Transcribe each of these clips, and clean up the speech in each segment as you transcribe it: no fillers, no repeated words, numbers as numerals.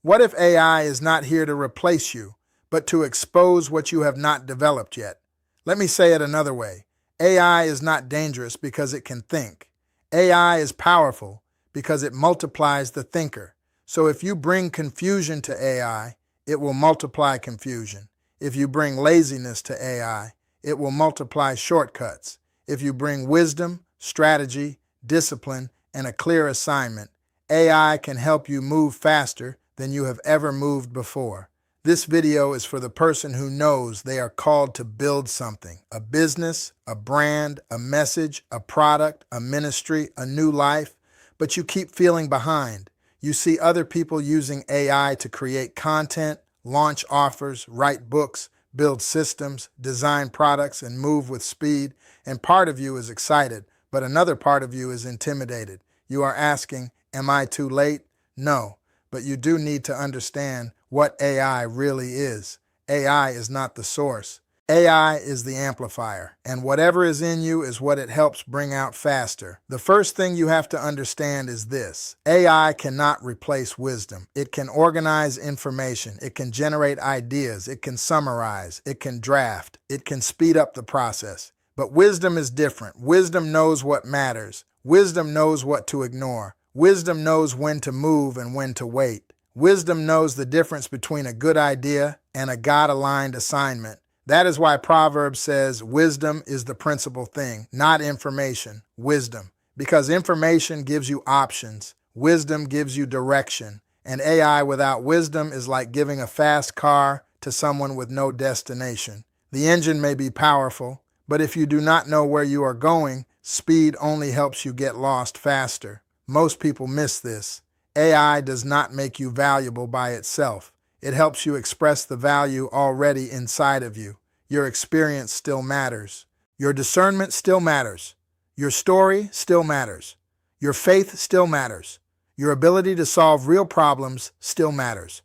What if AI is not here to replace you, but to expose what you have not developed yet? Let me say it another way. AI is not dangerous because it can think. AI is powerful because it multiplies the thinker. So if you bring confusion to AI, it will multiply confusion. If you bring laziness to AI, it will multiply shortcuts. If you bring wisdom, strategy, discipline, and a clear assignment, AI can help you move faster than you have ever moved before. This video is for the person who knows they are called to build something, a business, a brand, a message, a product, a ministry, a new life, but you keep feeling behind. You see other people using AI to create content, launch offers, write books, build systems, design products, and move with speed, and part of you is excited, but another part of you is intimidated. You are asking, am I too late? No, but you do need to understand what AI really is. AI is not the source. AI is the amplifier, and whatever is in you is what it helps bring out faster. The first thing you have to understand is this. AI cannot replace wisdom. It can organize information. It can generate ideas. It can summarize. It can draft. It can speed up the process. But wisdom is different. Wisdom knows what matters. Wisdom knows what to ignore. Wisdom knows when to move and when to wait. Wisdom knows the difference between a good idea and a God-aligned assignment. That is why Proverbs says wisdom is the principal thing, not information, wisdom. Because information gives you options, wisdom gives you direction, and AI without wisdom is like giving a fast car to someone with no destination. The engine may be powerful, but if you do not know where you are going, speed only helps you get lost faster. Most people miss this. AI does not make you valuable by itself. It helps you express the value already inside of you. Your experience still matters. Your discernment still matters. Your story still matters. Your faith still matters. Your ability to solve real problems still matters.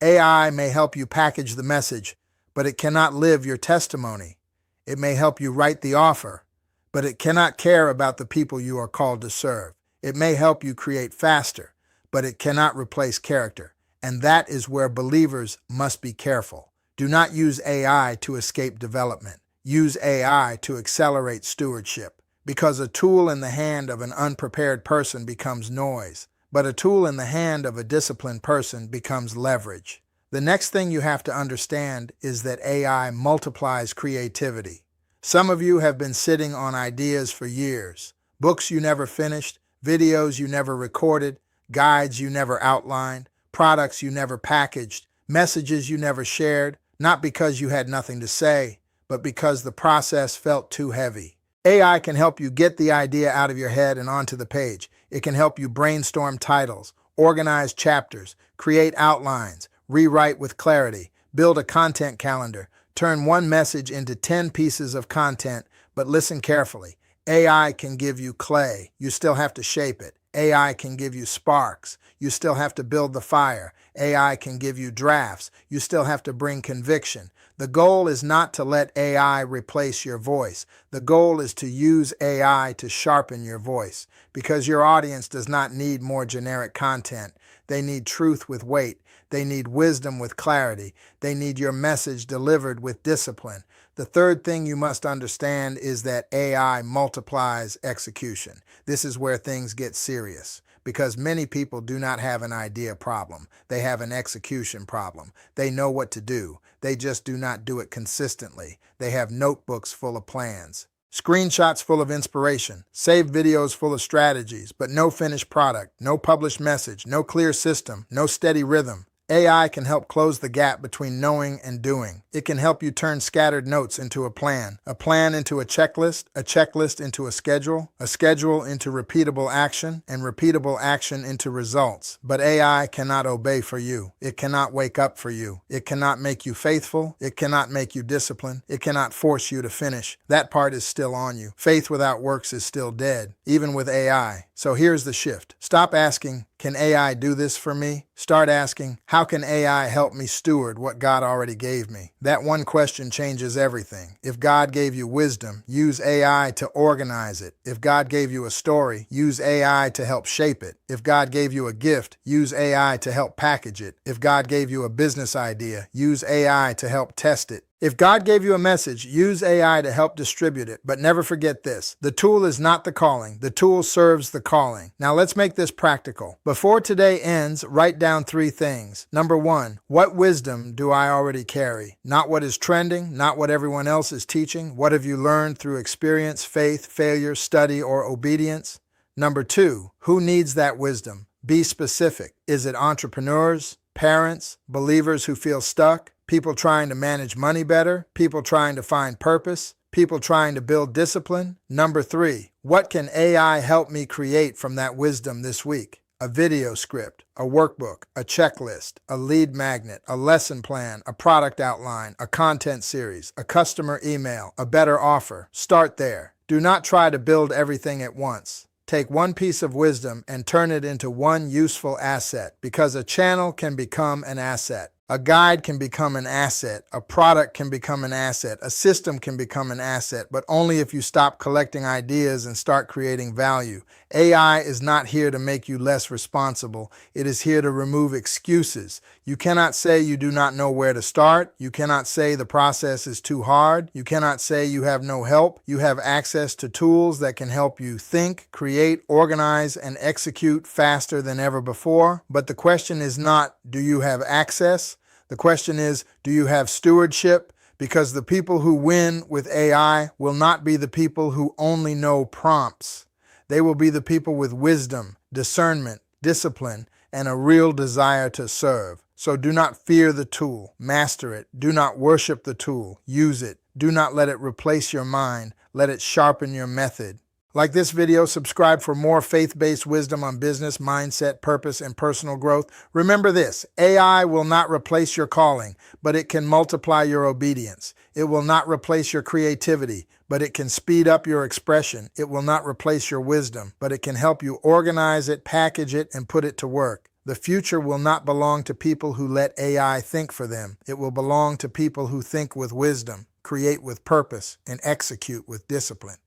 AI may help you package the message, but it cannot live your testimony. It may help you write the offer, but it cannot care about the people you are called to serve. It may help you create faster, but it cannot replace character. And that is where believers must be careful. Do not use AI to escape development. Use AI to accelerate stewardship, because a tool in the hand of an unprepared person becomes noise, but a tool in the hand of a disciplined person becomes leverage. The next thing you have to understand is that AI multiplies creativity. Some of you have been sitting on ideas for years, books you never finished, videos you never recorded, guides you never outlined, products you never packaged, messages you never shared, not because you had nothing to say, but because the process felt too heavy. AI can help you get the idea out of your head and onto the page. It can help you brainstorm titles, organize chapters, create outlines, rewrite with clarity, build a content calendar, turn one message into 10 pieces of content, but listen carefully. AI can give you clay. You still have to shape it. AI can give you sparks. You still have to build the fire. AI can give you drafts. You still have to bring conviction. The goal is not to let AI replace your voice. The goal is to use AI to sharpen your voice, because your audience does not need more generic content. They need truth with weight. They need wisdom with clarity. They need your message delivered with discipline. The third thing you must understand is that AI multiplies execution. This is where things get serious, because many people do not have an idea problem. They have an execution problem. They know what to do. They just do not do it consistently. They have notebooks full of plans, screenshots full of inspiration, saved videos full of strategies, but no finished product, no published message, no clear system, no steady rhythm. AI can help close the gap between knowing and doing. It can help you turn scattered notes into a plan into a checklist into a schedule into repeatable action, and repeatable action into results. But AI cannot obey for you. It cannot wake up for you. It cannot make you faithful. It cannot make you disciplined. It cannot force you to finish. That part is still on you. Faith without works is still dead, even with AI. So here's the shift. Stop asking, can AI do this for me? Start asking, how can AI help me steward what God already gave me? That one question changes everything. If God gave you wisdom, use AI to organize it. If God gave you a story, use AI to help shape it. If God gave you a gift, use AI to help package it. If God gave you a business idea, use AI to help test it. If God gave you a message, use AI to help distribute it. But never forget this. The tool is not the calling. The tool serves the calling. Now let's make this practical. Before today ends, write down 3 things. Number 1, what wisdom do I already carry? Not what is trending, not what everyone else is teaching. What have you learned through experience, faith, failure, study, or obedience? Number 2, who needs that wisdom? Be specific. Is it entrepreneurs, parents, believers who feel stuck? People trying to manage money better, people trying to find purpose, people trying to build discipline. Number 3, what can AI help me create from that wisdom this week? A video script, a workbook, a checklist, a lead magnet, a lesson plan, a product outline, a content series, a customer email, a better offer. Start there. Do not try to build everything at once. Take one piece of wisdom and turn it into one useful asset, because a channel can become an asset. A guide can become an asset, a product can become an asset, a system can become an asset, but only if you stop collecting ideas and start creating value. AI is not here to make you less responsible. It is here to remove excuses. You cannot say you do not know where to start. You cannot say the process is too hard. You cannot say you have no help. You have access to tools that can help you think, create, organize, and execute faster than ever before. But the question is not, do you have access? The question is, do you have stewardship? Because the people who win with AI will not be the people who only know prompts. They will be the people with wisdom, discernment, discipline, and a real desire to serve. So do not fear the tool. Master it. Do not worship the tool. Use it. Do not let it replace your mind. Let it sharpen your method. Like this video, subscribe for more faith-based wisdom on business, mindset, purpose, and personal growth. Remember this, AI will not replace your calling, but it can multiply your obedience. It will not replace your creativity, but it can speed up your expression. It will not replace your wisdom, but it can help you organize it, package it, and put it to work. The future will not belong to people who let AI think for them. It will belong to people who think with wisdom, create with purpose, and execute with discipline.